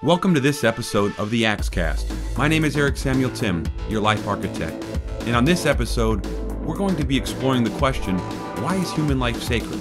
Welcome to this episode of the AXECAST. My name is Eric Samuel Timm, your life architect. And on this episode, we're going to be exploring the question, why is human life sacred?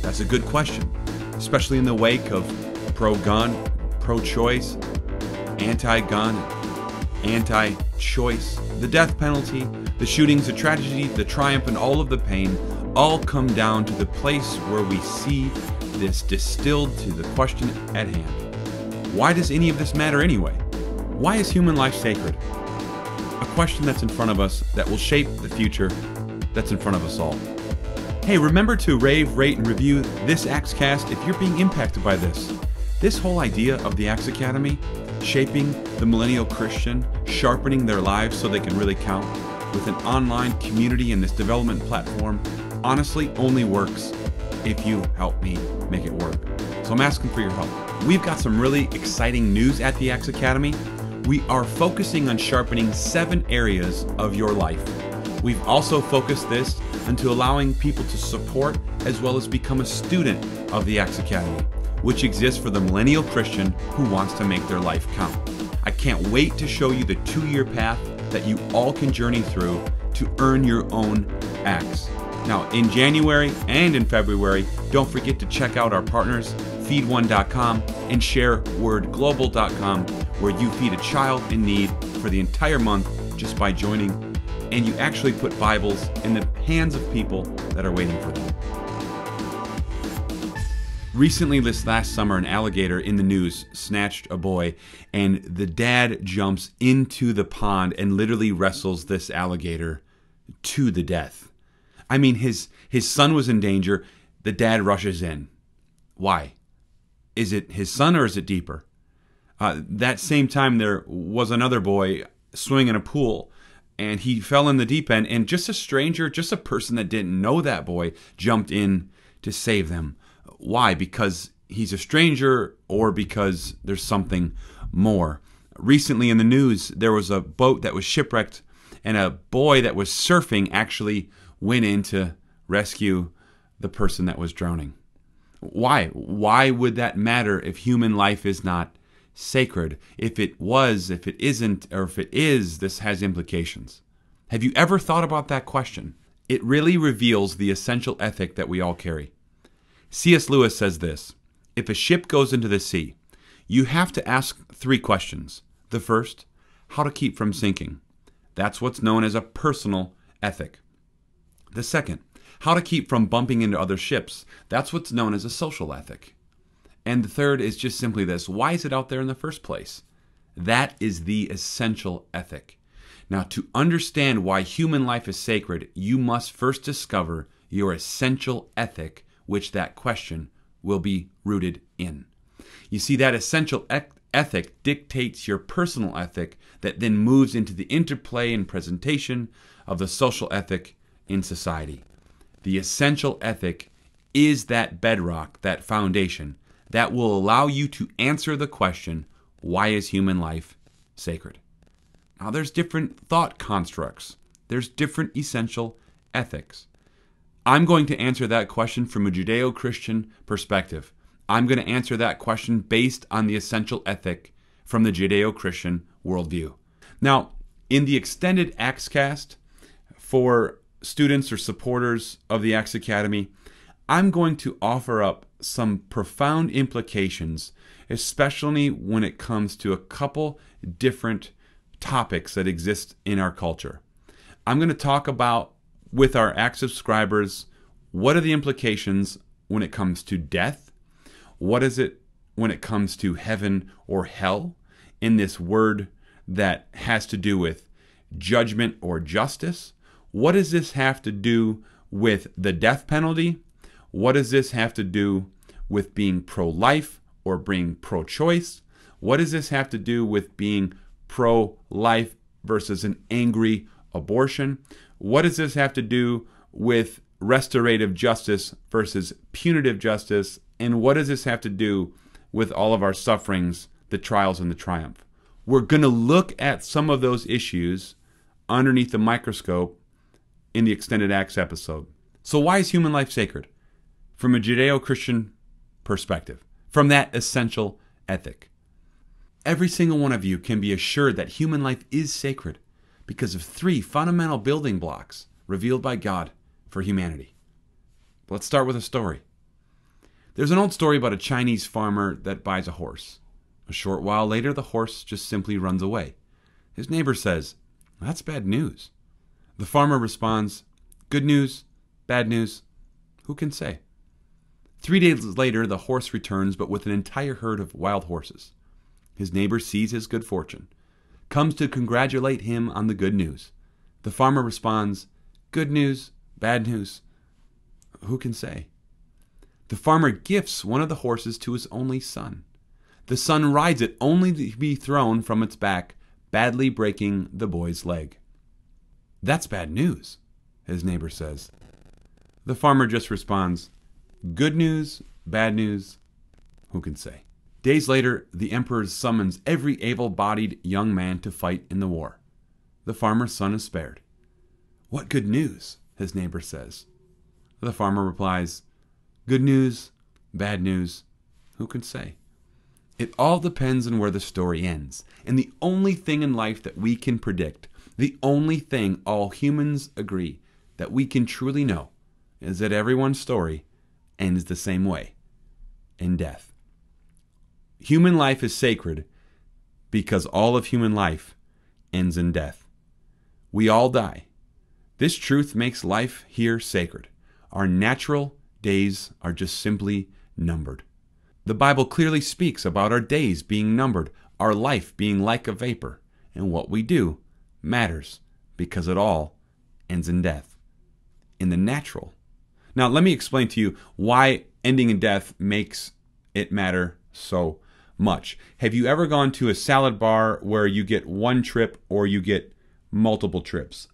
That's a good question, especially in the wake of pro-gun, pro-choice, anti-gun, anti-choice, the death penalty, the shootings, the tragedy, the triumph, and all of the pain all come down to the place where we see this distilled to the question at hand. Why does any of this matter anyway? Why is human life sacred? A question that's in front of us that will shape the future that's in front of us all. Hey, remember to rave, rate, and review this AXECAST if you're being impacted by this. This whole idea of the Axe Academy, shaping the millennial Christian, sharpening their lives so they can really count, with an online community and this development platform, honestly only works if you help me make it work. So I'm asking for your help. We've got some really exciting news at the Axe Academy. We are focusing on sharpening 7 areas of your life. We've also focused this into allowing people to support as well as become a student of the Axe Academy, which exists for the millennial Christian who wants to make their life count. I can't wait to show you the 2-year path that you all can journey through to earn your own axe. Now, in January and in February, don't forget to check out our partners, feedone.com and sharewordglobal.com, where you feed a child in need for the entire month just by joining, and you actually put Bibles in the hands of people that are waiting for them. Recently, this last summer, an alligator in the news snatched a boy, and the dad jumps into the pond and literally wrestles this alligator to the death. I mean, his son was in danger. The dad rushes in. Why? Is it his son or is it deeper? That same time, there was another boy swimming in a pool, and he fell in the deep end, and just a stranger, just a person that didn't know that boy, jumped in to save them. Why? Because he's a stranger or because there's something more? Recently in the news, there was a boat that was shipwrecked, and a boy that was surfing actually went in to rescue the person that was drowning. Why? Why would that matter if human life is not sacred? If it was, if it isn't, or if it is, this has implications. Have you ever thought about that question? It really reveals the essential ethic that we all carry. C.S. Lewis says this: if a ship goes into the sea, you have to ask 3 questions. The first, how to keep from sinking. That's what's known as a personal ethic. The second, how to keep from bumping into other ships. That's what's known as a social ethic. And the third is just simply this: why is it out there in the first place? That is the essential ethic. Now, to understand why human life is sacred, you must first discover your essential ethic, which that question will be rooted in. You see, that essential ethic dictates your personal ethic that then moves into the interplay and presentation of the social ethic in society. The essential ethic is that bedrock, that foundation, that will allow you to answer the question, why is human life sacred? Now, there's different thought constructs. There's different essential ethics. I'm going to answer that question from a Judeo-Christian perspective. I'm going to answer that question based on the essential ethic from the Judeo-Christian worldview. Now, in the extended AXECAST, for students or supporters of the Axe Academy, I'm going to offer up some profound implications, especially when it comes to a couple different topics that exist in our culture. I'm going to talk about, with our Axe subscribers, what are the implications when it comes to death? What is it when it comes to heaven or hell, in this word that has to do with judgment or justice? What does this have to do with the death penalty? What does this have to do with being pro-life or being pro-choice? What does this have to do with being pro-life versus an angry abortion? What does this have to do with restorative justice versus punitive justice? And what does this have to do with all of our sufferings, the trials and the triumph? We're going to look at some of those issues underneath the microscope in the extended Acts episode. So why is human life sacred? From a Judeo-Christian perspective, from that essential ethic. Every single one of you can be assured that human life is sacred because of 3 fundamental building blocks revealed by God for humanity. Let's start with a story. There's an old story about a Chinese farmer that buys a horse. A short while later, the horse just simply runs away. His neighbor says, "That's bad news." The farmer responds, "Good news, bad news, who can say?" 3 days later, the horse returns, but with an entire herd of wild horses. His neighbor sees his good fortune, comes to congratulate him on the good news. The farmer responds, "Good news, bad news, who can say?" The farmer gifts one of the horses to his only son. The son rides it only to be thrown from its back, badly breaking the boy's leg. "That's bad news," his neighbor says. The farmer just responds, "Good news, bad news, who can say?" Days later, the emperor summons every able-bodied young man to fight in the war. The farmer's son is spared. "What good news?" his neighbor says. The farmer replies, "Good news, bad news, who can say?" It all depends on where the story ends. And the only thing in life that we can predict, the only thing all humans agree that we can truly know, is that everyone's story ends the same way, in death. Human life is sacred because all of human life ends in death. We all die. This truth makes life here sacred. Our natural days are just simply numbered. The Bible clearly speaks about our days being numbered, our life being like a vapor, and what we do matters because it all ends in death, in the natural. Now, let me explain to you why ending in death makes it matter so much. Have you ever gone to a salad bar where you get one trip or you get multiple trips?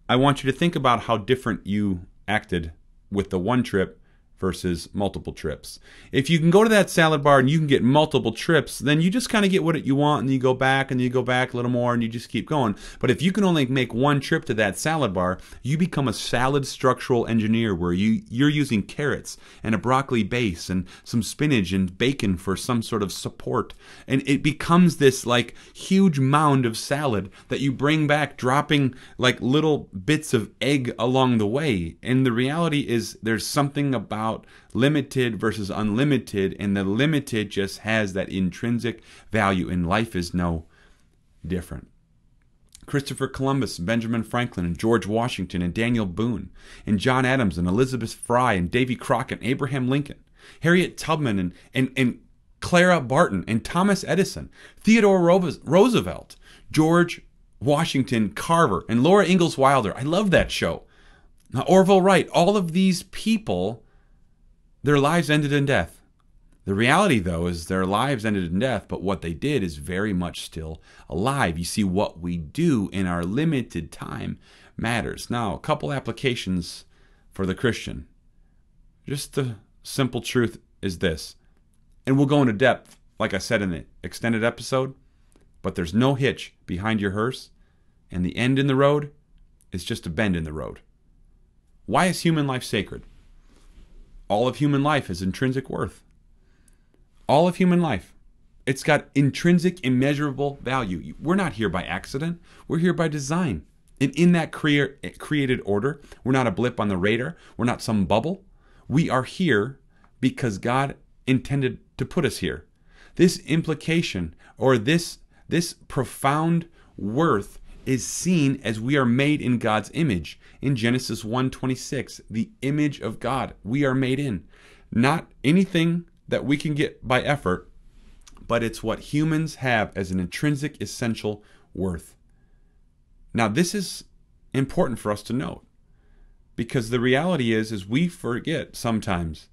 I want you to think about how different you acted with the one trip versus multiple trips. If you can go to that salad bar and you can get multiple trips, then you just kind of get what you want and you go back and you go back a little more and you just keep going. But if you can only make one trip to that salad bar, you become a salad structural engineer where you're using carrots and a broccoli base and some spinach and bacon for some sort of support. And it becomes this like huge mound of salad that you bring back, dropping like little bits of egg along the way. And the reality is there's something about limited versus unlimited, and the limited just has that intrinsic value, and life is no different. Christopher Columbus, Benjamin Franklin, and George Washington, and Daniel Boone, and John Adams, and Elizabeth Fry, and Davy Crockett, and Abraham Lincoln, Harriet Tubman, and Clara Barton, and Thomas Edison, Theodore Roosevelt, George Washington Carver, and Laura Ingalls Wilder. I love that show. Now, Orville Wright, all of these people, their lives ended in death. The reality, though, is their lives ended in death, but what they did is very much still alive. You see, what we do in our limited time matters. Now, a couple applications for the Christian. Just the simple truth is this, and we'll go into depth, like I said in the extended episode, but there's no hitch behind your hearse, and the end in the road is just a bend in the road. Why is human life sacred? All of human life has intrinsic worth. All of human life. It's got intrinsic, immeasurable value. We're not here by accident. We're here by design. And in that created order, we're not a blip on the radar. We're not some bubble. We are here because God intended to put us here. This implication, or this profound worth, is seen as we are made in God's image. In Genesis 1:26, the image of God we are made in. Not anything that we can get by effort, but it's what humans have as an intrinsic, essential worth. Now, this is important for us to note, because the reality is we forget sometimes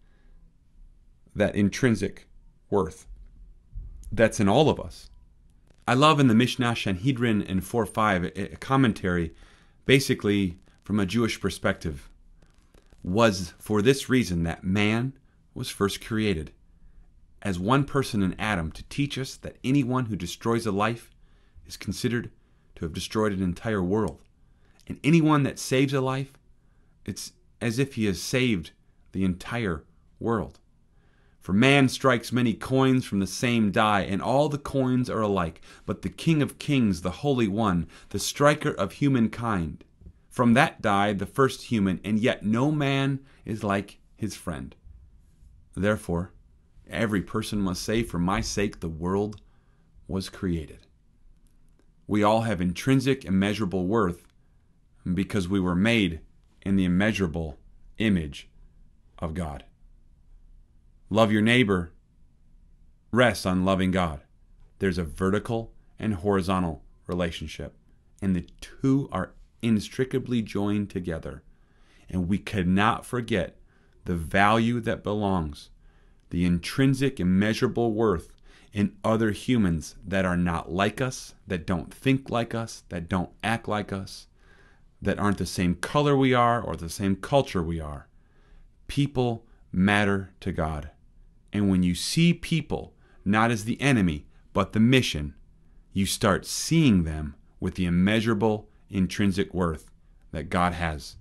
that intrinsic worth that's in all of us. I love in the Mishnah Sanhedrin in 4:5, a commentary, basically from a Jewish perspective, was for this reason that man was first created as one person in Adam, to teach us that anyone who destroys a life is considered to have destroyed an entire world. And anyone that saves a life, it's as if he has saved the entire world. For man strikes many coins from the same die, and all the coins are alike. But the King of kings, the Holy One, the striker of humankind, from that die the first human, and yet no man is like his friend. Therefore, every person must say, for my sake the world was created. We all have intrinsic, immeasurable worth because we were made in the immeasurable image of God. Love your neighbor rests on loving God. There's a vertical and horizontal relationship, and the two are inextricably joined together. And we cannot forget the value that belongs, the intrinsic, immeasurable worth in other humans that are not like us, that don't think like us, that don't act like us, that aren't the same color we are or the same culture we are. People matter to God. And when you see people not as the enemy, but the mission, you start seeing them with the immeasurable intrinsic worth that God has,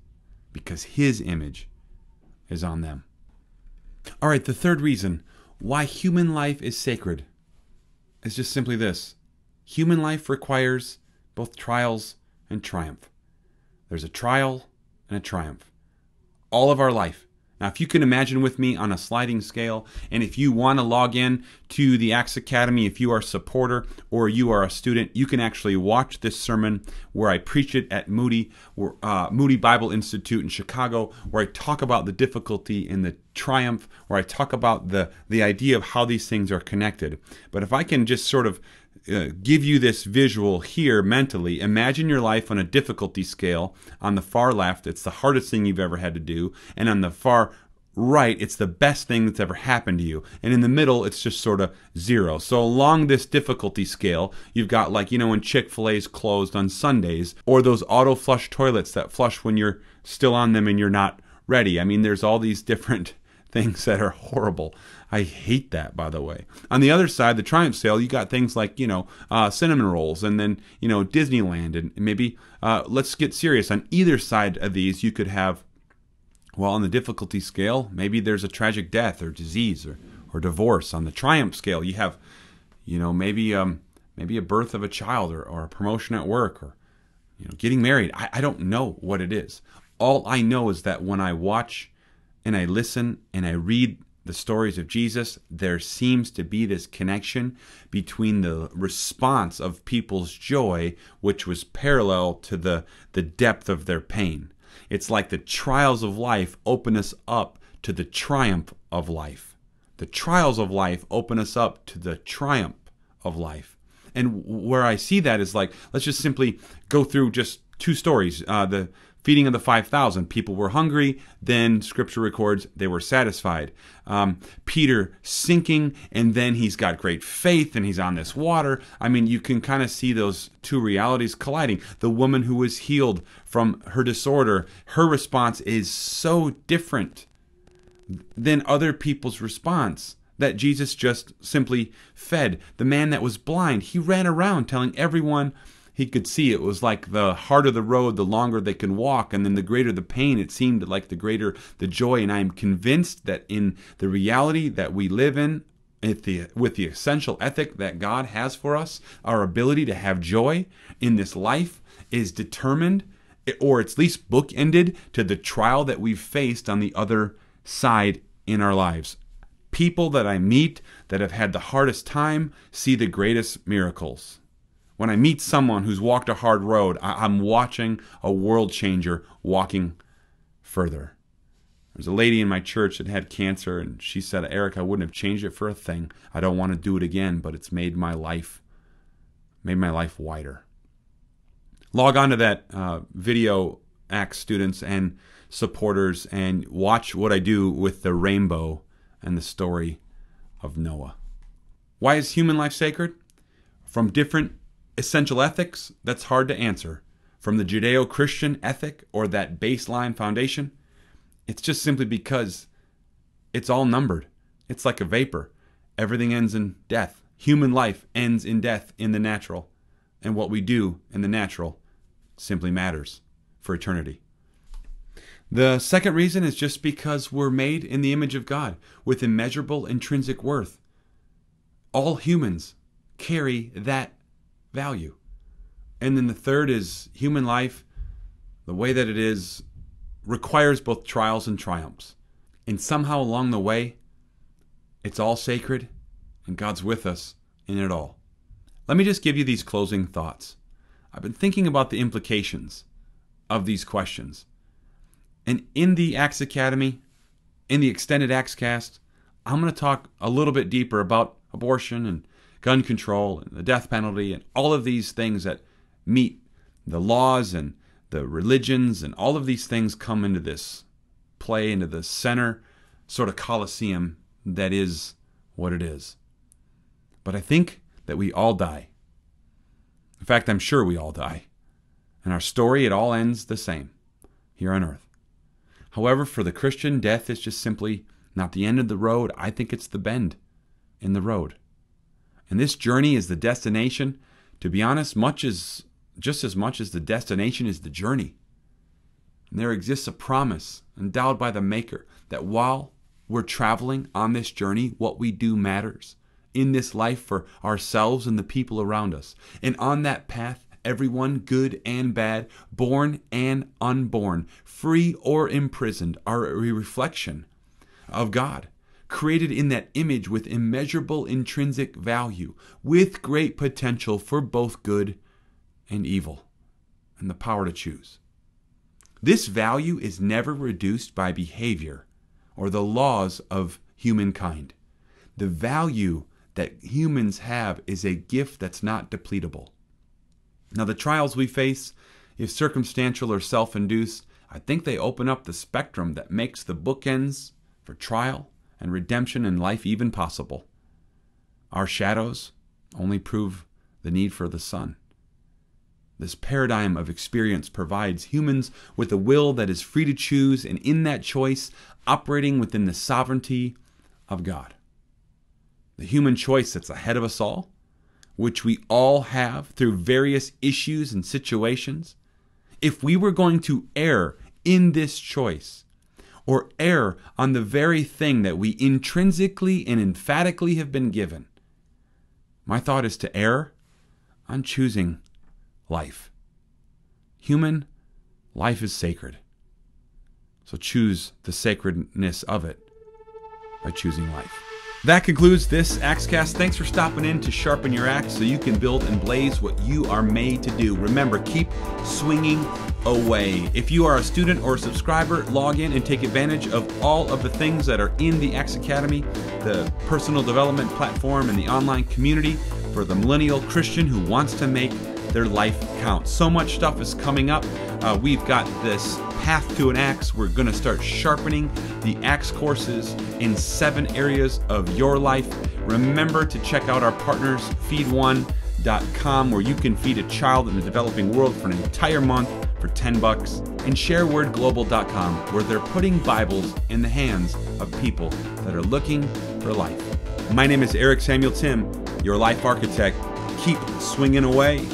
because His image is on them. All right, the third reason why human life is sacred is just simply this. Human life requires both trials and triumph. There's a trial and a triumph. All of our life. Now, if you can imagine with me on a sliding scale, and if you want to log in to the AXE Academy, if you are a supporter or you are a student, you can actually watch this sermon where I preach it at Moody Bible Institute in Chicago, where I talk about the difficulty and the triumph, where I talk about the idea of how these things are connected. But if I can just sort of give you this visual here mentally, imagine your life on a difficulty scale. On the far left, it's the hardest thing you've ever had to do, and on the far right, it's the best thing that's ever happened to you, and in the middle, it's just sort of 0. So along this difficulty scale, you've got, like, you know, when Chick-fil-A's closed on Sundays, or those auto flush toilets that flush when you're still on them and you're not ready. I mean, there's all these different things that are horrible. I hate that, by the way. On the other side, the triumph scale, you got things like, you know, cinnamon rolls, and then, you know, Disneyland, and maybe, let's get serious. On either side of these, you could have, well, on the difficulty scale, maybe there's a tragic death or disease or divorce. On the triumph scale, you have, you know, maybe a birth of a child or a promotion at work, or, you know, getting married. I don't know what it is. All I know is that when I watch and I listen and I read the stories of Jesus, there seems to be this connection between the response of people's joy, which was parallel to the depth of their pain. It's like the trials of life open us up to the triumph of life. The trials of life open us up to the triumph of life. And where I see that is, like, let's just simply go through just two stories. The feeding of the 5,000. People were hungry, then Scripture records they were satisfied. Peter sinking, and then he's got great faith, and he's on this water. I mean, you can kind of see those two realities colliding. The woman who was healed from her disorder, her response is so different than other people's response that Jesus just simply fed. The man that was blind, he ran around telling everyone he could see. It was like the harder the road, the longer they can walk, and then the greater the pain, it seemed like the greater the joy. And I am convinced that in the reality that we live in, with the essential ethic that God has for us, our ability to have joy in this life is determined, or it's at least bookended, to the trial that we've faced on the other side in our lives. People that I meet that have had the hardest time see the greatest miracles. When I meet someone who's walked a hard road, I'm watching a world changer walking further. There's a lady in my church that had cancer, and she said, "Eric, I wouldn't have changed it for a thing. I don't want to do it again, but it's made my life wider." Log on to that video, ACTS students and supporters, and watch what I do with the rainbow and the story of Noah. Why is human life sacred? From different essential ethics, that's hard to answer. From the Judeo-Christian ethic, or that baseline foundation, it's just simply because it's all numbered. It's like a vapor. Everything ends in death. Human life ends in death in the natural. And what we do in the natural simply matters for eternity. The second reason is just because we're made in the image of God with immeasurable intrinsic worth. All humans carry that value. And then the third is human life, the way that it is, requires both trials and triumphs. And somehow along the way, it's all sacred and God's with us in it all. Let me just give you these closing thoughts. I've been thinking about the implications of these questions. And in the Acts Academy, in the extended AXECAST, I'm going to talk a little bit deeper about abortion and gun control and the death penalty and all of these things that meet the laws and the religions, and all of these things come into this play, into the center sort of coliseum that is what it is. But I think that we all die. In fact, I'm sure we all die. In our story, it all ends the same here on earth. However, for the Christian, death is just simply not the end of the road. I think it's the bend in the road. And this journey is the destination. To be honest, just as much as the destination is the journey. And there exists a promise endowed by the Maker that while we're traveling on this journey, what we do matters in this life for ourselves and the people around us. And on that path, everyone, good and bad, born and unborn, free or imprisoned, are a reflection of God, created in that image with immeasurable intrinsic value, with great potential for both good and evil, and the power to choose. This value is never reduced by behavior or the laws of humankind. The value that humans have is a gift that's not depletable. Now, the trials we face, if circumstantial or self-induced, I think they open up the spectrum that makes the bookends for trial and redemption in life even possible. Our shadows only prove the need for the sun. This paradigm of experience provides humans with a will that is free to choose, and in that choice, operating within the sovereignty of God. The human choice that's ahead of us all, which we all have through various issues and situations, if we were going to err in this choice, or err on the very thing that we intrinsically and emphatically have been given, my thought is to err on choosing life. Human life is sacred. So choose the sacredness of it by choosing life. That concludes this AXECAST. Thanks for stopping in to sharpen your axe so you can build and blaze what you are made to do. Remember, keep swinging away. If you are a student or a subscriber, log in and take advantage of all of the things that are in the Acts Academy, the personal development platform and the online community for the millennial Christian who wants to make their life count. So much stuff is coming up. We've got this path to an axe. We're going to start sharpening the axe courses in 7 areas of your life. Remember to check out our partners, feedone.com, where you can feed a child in the developing world for an entire month for $10, and sharewordglobal.com, where they're putting Bibles in the hands of people that are looking for life. My name is Eric Samuel Timm, your life architect. Keep swinging away.